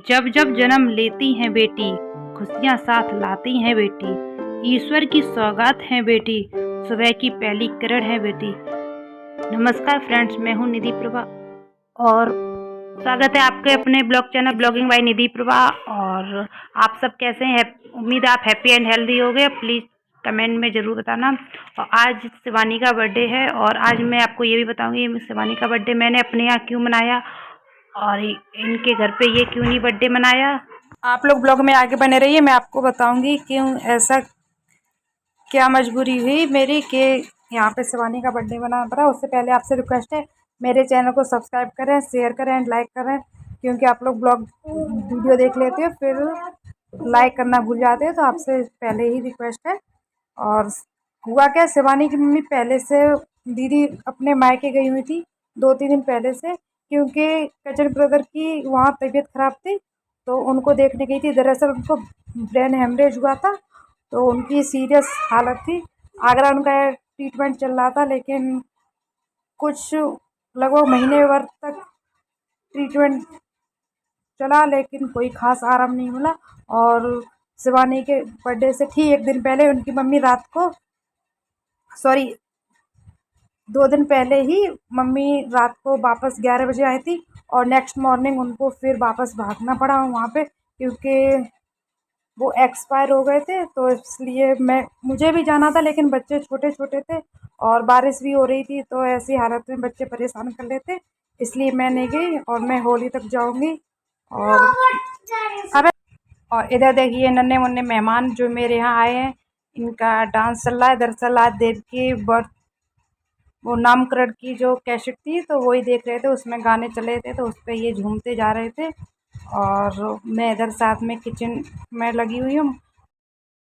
जब जब जन्म लेती हैं बेटी, खुशियाँ साथ लाती हैं बेटी। ईश्वर की सौगात है बेटी, सुबह की पहली किरण है बेटी। नमस्कार फ्रेंड्स, मैं हूँ निधि प्रभा और स्वागत है आपके अपने ब्लॉग चैनल ब्लॉगिंग बाय निधि प्रभा। और आप सब कैसे हैं? उम्मीद है आप हैप्पी एंड हेल्दी होंगे। प्लीज़ कमेंट में ज़रूर बताना। और आज शिवानी का बर्थडे है और आज मैं आपको ये भी बताऊंगी शिवानी का बर्थडे मैंने अपने यहाँ क्यों मनाया और इनके घर पे ये क्यों नहीं बर्थडे मनाया। आप लोग ब्लॉग में आगे बने रहिए, मैं आपको बताऊंगी क्यों ऐसा, क्या मजबूरी हुई मेरी कि यहाँ पे शिवानी का बर्थडे मनाना पड़ा। उससे पहले आपसे रिक्वेस्ट है, मेरे चैनल को सब्सक्राइब करें, शेयर करें एंड लाइक करें, क्योंकि आप लोग ब्लॉग वीडियो देख लेते हो फिर लाइक करना भूल जाते हो, तो आपसे पहले ही रिक्वेस्ट है। और हुआ क्या, शिवानी की मम्मी पहले से, दीदी अपने मायके गई हुई थी 2-3 दिन पहले से, क्योंकि कजन ब्रदर की वहाँ तबीयत खराब थी तो उनको देखने गई थी। दरअसल उनको ब्रेन हेमरेज हुआ था तो उनकी सीरियस हालत थी। आगरा उनका ट्रीटमेंट चल रहा था, लेकिन कुछ लगभग महीने भर तक ट्रीटमेंट चला लेकिन कोई खास आराम नहीं मिला। और शिवानी के बर्थडे से ठीक 1 दिन पहले उनकी मम्मी रात को, सॉरी 2 दिन पहले ही मम्मी रात को वापस 11 बजे आई थी और नेक्स्ट मॉर्निंग उनको फिर वापस भागना पड़ा वहाँ पे, क्योंकि वो एक्सपायर हो गए थे। तो इसलिए मुझे भी जाना था, लेकिन बच्चे छोटे छोटे थे और बारिश भी हो रही थी, तो ऐसी हालत में बच्चे परेशान कर लेते, इसलिए मैं नहीं गई और मैं होली तक जाऊंगी। और अब और इधर देखिए नन्हे मुन्ने मेहमान जो मेरे यहाँ आए हैं, इनका डांस चल रहा है। दरअसल आज देव की बर्थ, वो नामकरण की जो कैसेट थी तो वही देख रहे थे, उसमें गाने चले थे तो उस पर ये झूमते जा रहे थे। और मैं इधर साथ में किचन में लगी हुई हूँ।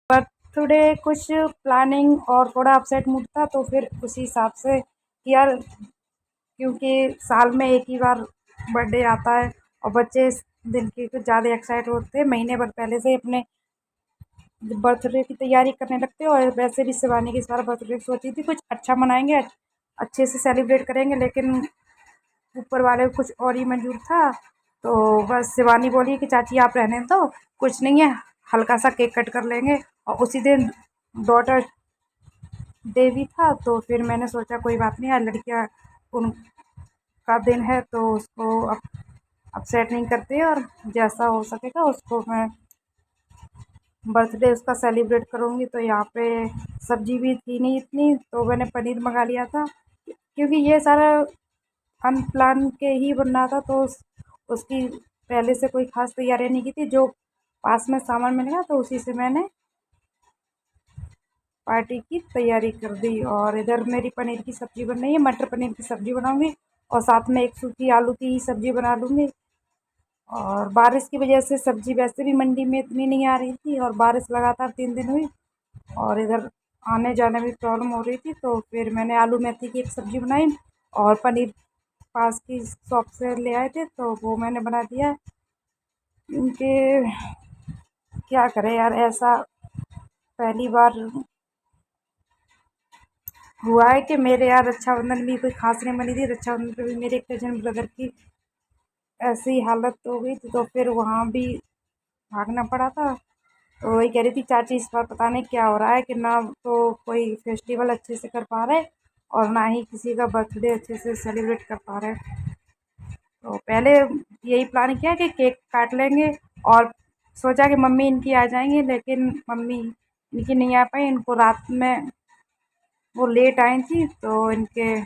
बर्थडे कुछ प्लानिंग और थोड़ा अपसेट मूड था, तो फिर उसी हिसाब से किया, क्योंकि साल में एक ही बार बर्थडे आता है और बच्चे इस दिन की कुछ ज़्यादा एक्साइट होते हैं, महीने भर पहले से अपने बर्थडे की तैयारी करने लगते हैं। और वैसे भी शिवानी की इस बार बर्थडे सोची थी कुछ अच्छा मनाएंगे, अच्छे से सेलिब्रेट करेंगे, लेकिन ऊपर वाले को कुछ और ही मंजूर था। तो बस शिवानी बोली कि चाची आप रहने दो, कुछ नहीं है, हल्का सा केक कट कर लेंगे। और उसी दिन डॉटर डे भी था, तो फिर मैंने सोचा कोई बात नहीं, आज लड़कियाँ उनका दिन है तो उसको अपसेट नहीं करते और जैसा हो सकेगा उसको मैं बर्थडे उसका सेलिब्रेट करूँगी। तो यहाँ पे सब्जी भी थी नहीं इतनी, तो मैंने पनीर मंगा लिया था, क्योंकि ये सारा अनप्लान के ही बनना था, तो उसकी पहले से कोई ख़ास तैयारी नहीं की थी। जो पास में सामान मिलेगा तो उसी से मैंने पार्टी की तैयारी कर दी। और इधर मेरी पनीर की सब्ज़ी बन रही है, मटर पनीर की सब्ज़ी बनाऊँगी और साथ में एक सूखी आलू की सब्ज़ी बना लूँगी। और बारिश की वजह से सब्ज़ी वैसे भी मंडी में इतनी नहीं आ रही थी और बारिश लगातार 3 दिन हुई और इधर आने जाने में प्रॉब्लम हो रही थी, तो फिर मैंने आलू मेथी की एक सब्ज़ी बनाई और पनीर पास की शॉप से ले आए थे तो वो मैंने बना दिया। क्योंकि क्या करें यार, ऐसा पहली बार हुआ है कि मेरे यहाँ रक्षाबंधन भी कोई खास नहीं बनी थी। रक्षाबंधन पे भी मेरे कजन ब्रदर की ऐसी हालत हो गई थी, तो फिर वहाँ भी भागना पड़ा था। तो वही कह रही थी चाची इस बार पता नहीं क्या हो रहा है कि ना तो कोई फेस्टिवल अच्छे से कर पा रहे और ना ही किसी का बर्थडे अच्छे से सेलिब्रेट कर पा रहे। तो पहले यही प्लान किया कि केक काट लेंगे और सोचा कि मम्मी इनकी आ जाएंगी, लेकिन मम्मी इनकी नहीं आ पाई। इनको रात में वो लेट आई थी तो इनके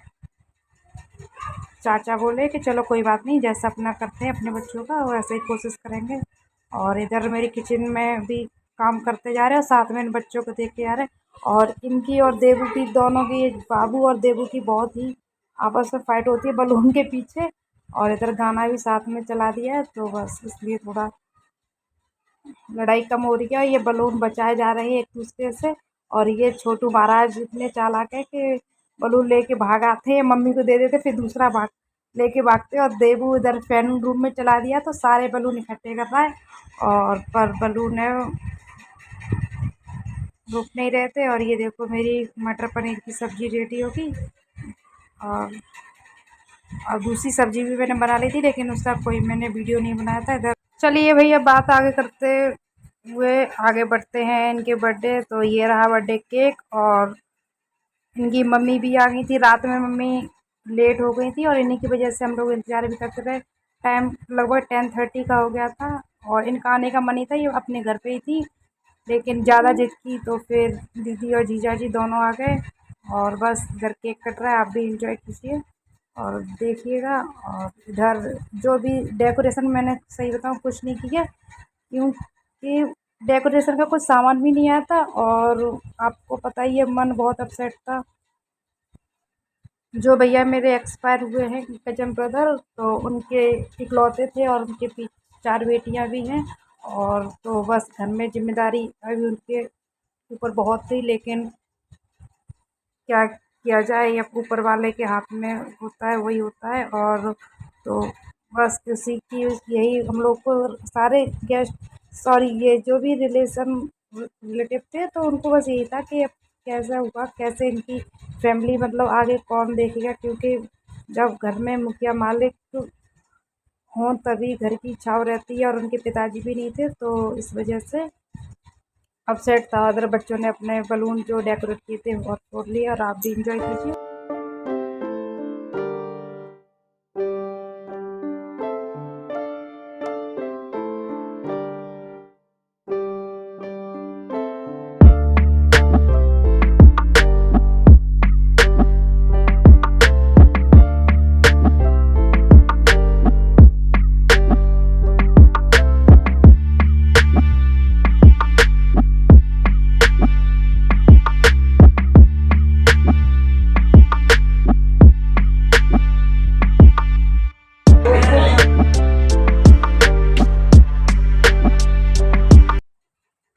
चाचा बोले कि चलो कोई बात नहीं, जैसा अपना करते हैं अपने बच्चों का वैसे ही कोशिश करेंगे। और इधर मेरी किचन में भी काम करते जा रहे हैं और साथ में इन बच्चों को देख के जा रहे हैं। और इनकी और देवू की, दोनों की, बाबू और देवू की बहुत ही आपस में फाइट होती है बलून के पीछे। और इधर गाना भी साथ में चला दिया है, तो बस इसलिए थोड़ा लड़ाई कम हो रही है। ये बलून बचाए जा रहे हैं एक दूसरे से और ये छोटू महाराज इतने चालाक है कि बलून लेके भाग आते हैं, मम्मी को दे देते, फिर दूसरा भाग लेके भागते। और देवू इधर फैन रूम में चला दिया तो सारे बलून इकट्ठे कर रहा है और पर बलून है रुक नहीं रहे थे। और ये देखो मेरी मटर पनीर की सब्ज़ी रेडी होगी। और दूसरी सब्ज़ी भी मैंने बना ली थी, लेकिन उसका कोई मैंने वीडियो नहीं बनाया था। इधर चलिए भैया, बात आगे करते हुए आगे बढ़ते हैं इनके बर्थडे। तो ये रहा बर्थडे केक, और इनकी मम्मी भी आ गई थी। रात में मम्मी लेट हो गई थी और इन्हीं की वजह से हम लोग इंतज़ार भी करते रहे। टाइम लगभग 10:30 का हो गया था और इनका आने का मन ही था, ये अपने घर पे ही थी, लेकिन ज़्यादा जिद की तो फिर दीदी और जीजा जी दोनों आ गए। और बस इधर केक कट रहा है, आप भी इंजॉय कीजिए और देखिएगा। और इधर जो भी डेकोरेशन, मैंने सही बताऊँ कुछ नहीं किया, क्योंकि डेकोरेशन का कुछ सामान भी नहीं आया था। और आपको पता ही है, मन बहुत अपसेट था। जो भैया मेरे एक्सपायर हुए हैं कजन ब्रदर, तो उनके इकलौते थे और उनके चार बेटियां भी हैं। और तो बस घर में जिम्मेदारी अभी उनके ऊपर बहुत थी, लेकिन क्या किया जाए, ये ऊपर वाले के हाथ में होता है, वही होता है। और तो बस उसी की यही हम लोग को सारे गेस्ट, सॉरी, ये जो भी रिलेटिव थे, तो उनको बस यही था कि अब कैसा हुआ, कैसे इनकी फैमिली मतलब आगे कौन देखेगा, क्योंकि जब घर में मुखिया मालिक हों तभी घर की छाव रहती है, और उनके पिताजी भी नहीं थे, तो इस वजह से अपसेट था। अदर बच्चों ने अपने बलून जो डेकोरेट किए थे और फोड़ लिए, और आप भी इंजॉय कीजिए।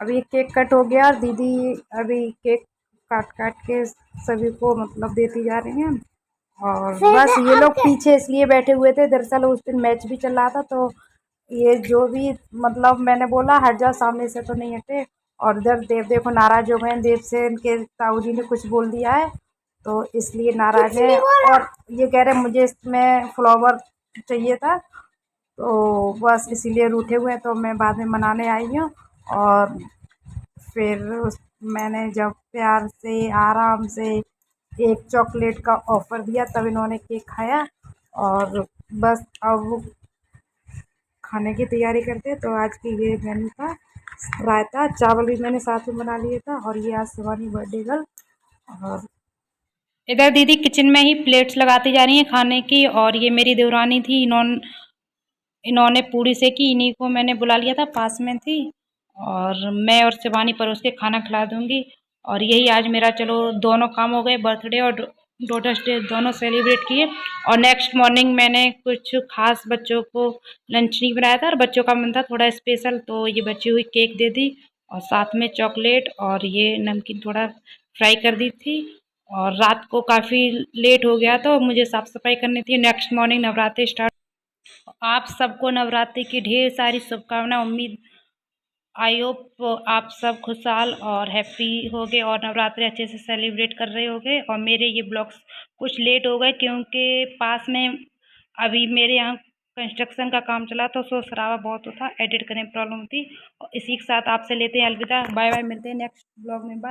अभी केक कट हो गया, दीदी अभी केक काट काट के सभी को मतलब देती जा रही हैं। और बस ये लोग पीछे इसलिए बैठे हुए थे, दरअसल उस दिन मैच भी चल रहा था, तो ये जो भी मतलब मैंने बोला हट जाओ सामने से, तो नहीं हटे। और इधर देव देखो नाराज हो गए, देव से इनके ताऊ जी ने कुछ बोल दिया है, तो इसलिए नाराज है। और ये कह रहे मुझे इसमें फ्लावर चाहिए था, तो बस इसीलिए रूठे हुए हैं। तो मैं बाद में मनाने आई हूँ। और फिर मैंने जब प्यार से आराम से एक चॉकलेट का ऑफ़र दिया, तब इन्होंने केक खाया। और बस अब खाने की तैयारी करते हैं। तो आज की ये मेन्यू था। रायता चावल भी मैंने साथ में बना लिया था, और ये आज शिवानी बर्थडे गर्ल। और इधर दीदी किचन में ही प्लेट्स लगाती जा रही हैं खाने की। और ये मेरी देवरानी थी, इन्होंने पूड़ी सेकी, इन्हीं को मैंने बुला लिया था, पास में थी। और मैं और शिवानी परोस के खाना खिला दूंगी। और यही आज मेरा, चलो दोनों काम हो गए, बर्थडे और डॉटर्स डे दोनों सेलिब्रेट किए। और नेक्स्ट मॉर्निंग मैंने कुछ खास बच्चों को लंच नहीं बनाया था, और बच्चों का मन था थोड़ा स्पेशल, तो ये बची हुई केक दे दी, और साथ में चॉकलेट और ये नमकीन थोड़ा फ्राई कर दी थी। और रात को काफ़ी लेट हो गया, तो मुझे साफ़ सफाई करनी थी। Next morning Navratri start. आप सबको नवरात्रि की ढेर सारी शुभकामनाएं। उम्मीद, आई होप आप सब खुशहाल और हैप्पी होगे और नवरात्रि अच्छे से सेलिब्रेट कर रहे होगे। और मेरे ये ब्लॉग्स कुछ लेट हो गए, क्योंकि पास में अभी मेरे यहाँ कंस्ट्रक्शन का काम चला, तो शोर शराबा बहुत होता, एडिट करने में प्रॉब्लम होती। और इसी के साथ आपसे लेते हैं अलविदा, बाय बाय, मिलते हैं नेक्स्ट ब्लॉग में, बाय।